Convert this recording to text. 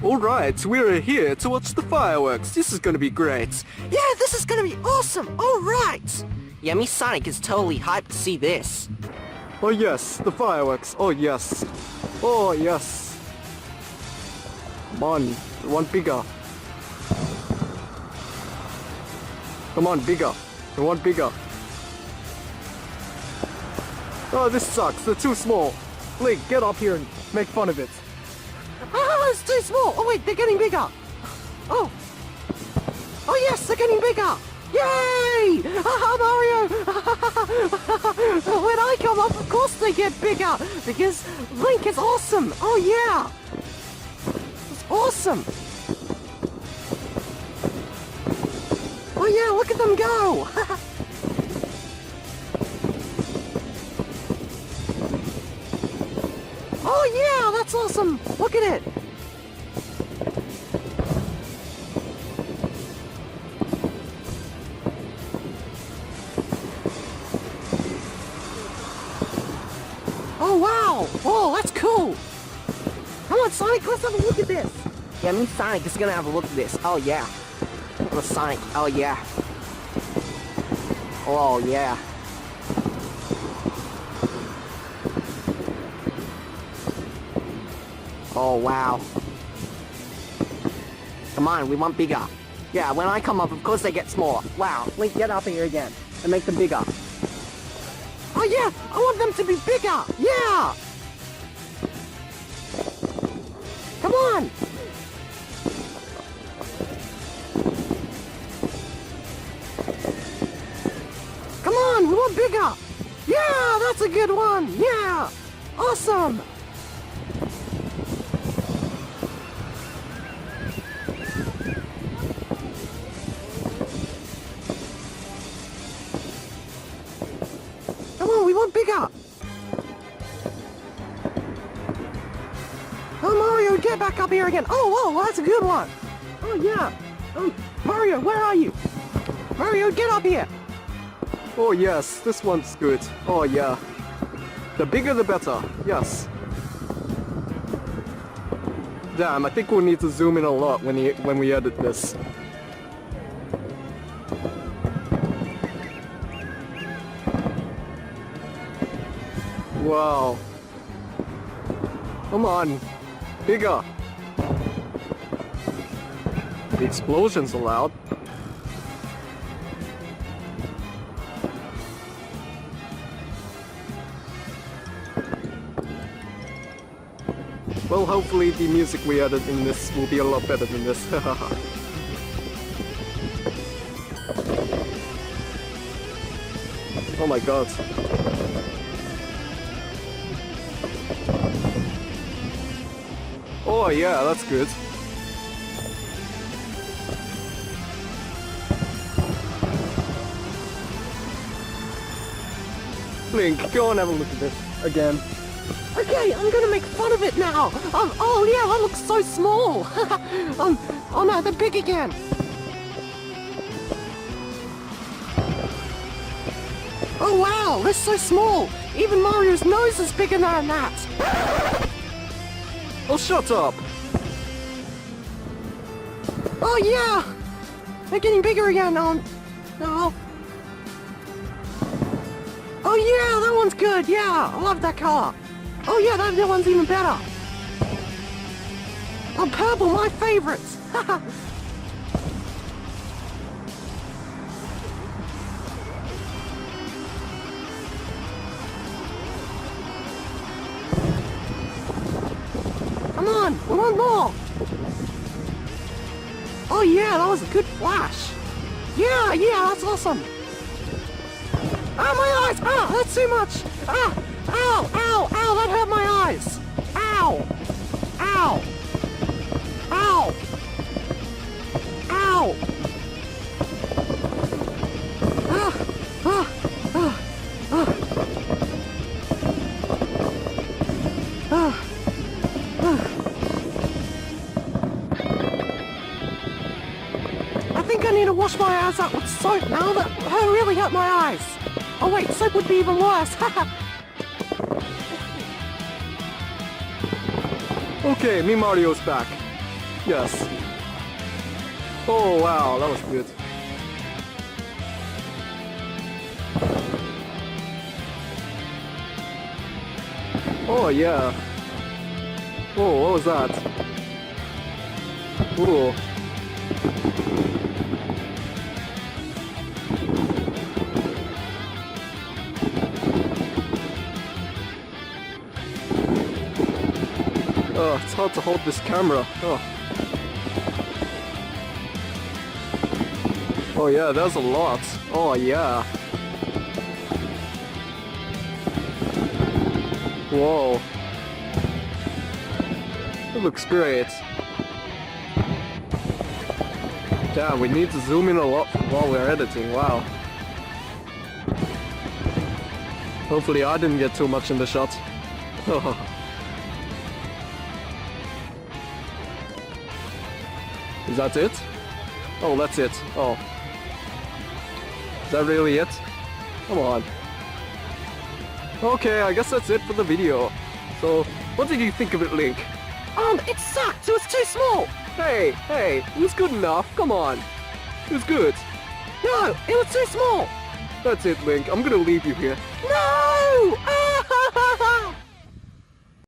Alright, we're here to watch the fireworks. This is gonna be great. Yeah, this is gonna be awesome! Alright! Yeah, me Sonic is totally hyped to see this. Oh yes, the fireworks. Oh yes. Oh yes. Come on, we want bigger. Come on, bigger. We want bigger. Oh, this sucks. They're too small. Link, get up here and make fun of it. Ah, it's too small! Oh wait, they're getting bigger! Oh! Oh yes, they're getting bigger! Yay! Ah, Mario! When I come up, of course they get bigger! Because Link is awesome! Oh yeah! It's awesome! Oh yeah, look at them go! Oh yeah, that's awesome! Look at it! Oh wow! Oh, that's cool! Come on, Sonic, let's have a look at this! Yeah, me Sonic is gonna have a look at this. Oh yeah. Look at Sonic. Oh yeah. Oh yeah. Oh wow. Come on, we want bigger. Yeah, when I come up, of course they get smaller. Wow, Link, get up here again and make them bigger. Oh yeah, I want them to be bigger. Yeah. Come on. Come on, we want bigger. Yeah, that's a good one. Yeah. Awesome. Come on, we want bigger! Oh, Mario, get back up here again! Oh, whoa, that's a good one! Oh, yeah! Oh, Mario, where are you? Mario, get up here! Oh yes, this one's good. Oh yeah. The bigger the better. Yes. Damn, I think we'll need to zoom in a lot when we edit this. Wow. Come on. Bigger. The explosions are loud. Well, hopefully the music we added in this will be a lot better than this. Oh my god. Oh yeah, that's good. Link, go and have a look at this again. Okay, I'm gonna make fun of it now! Oh yeah, that looks so small! Oh no, they're big again! Oh wow, they're so small! Even Mario's nose is bigger than that! Oh, shut up! Oh yeah! They're getting bigger again, no. Oh yeah, that one's good, yeah! I love that color! Oh yeah, that one's even better! Oh, purple, my favorites! Come on, we want more! Oh yeah, that was a good flash! Yeah, that's awesome! Ah, my eyes! Ah, that's too much! Ah! Ow! Ow! Ow! That hurt my eyes! Ow! Ow! Ow! Ow! Ah! Ah! Ah! Ah! Ah! Ah! I think I need to wash my eyes out with soap now. That really hurt my eyes. Oh wait, soap would be even worse. Okay, me Mario's back. Yes. Oh wow, that was good. Oh yeah. Oh, what was that? Ooh. Oh, it's hard to hold this camera. Oh. Oh yeah, there's a lot. Oh yeah. Whoa. It looks great. Damn, we need to zoom in a lot while we're editing, wow. Hopefully I didn't get too much in the shot. Is that it? Oh, that's it. Oh. Is that really it? Come on. Okay, I guess that's it for the video. So, what did you think of it, Link? It sucked. It was too small. Hey, it was good enough. Come on. It was good. No, it was too small. That's it, Link. I'm gonna leave you here. No!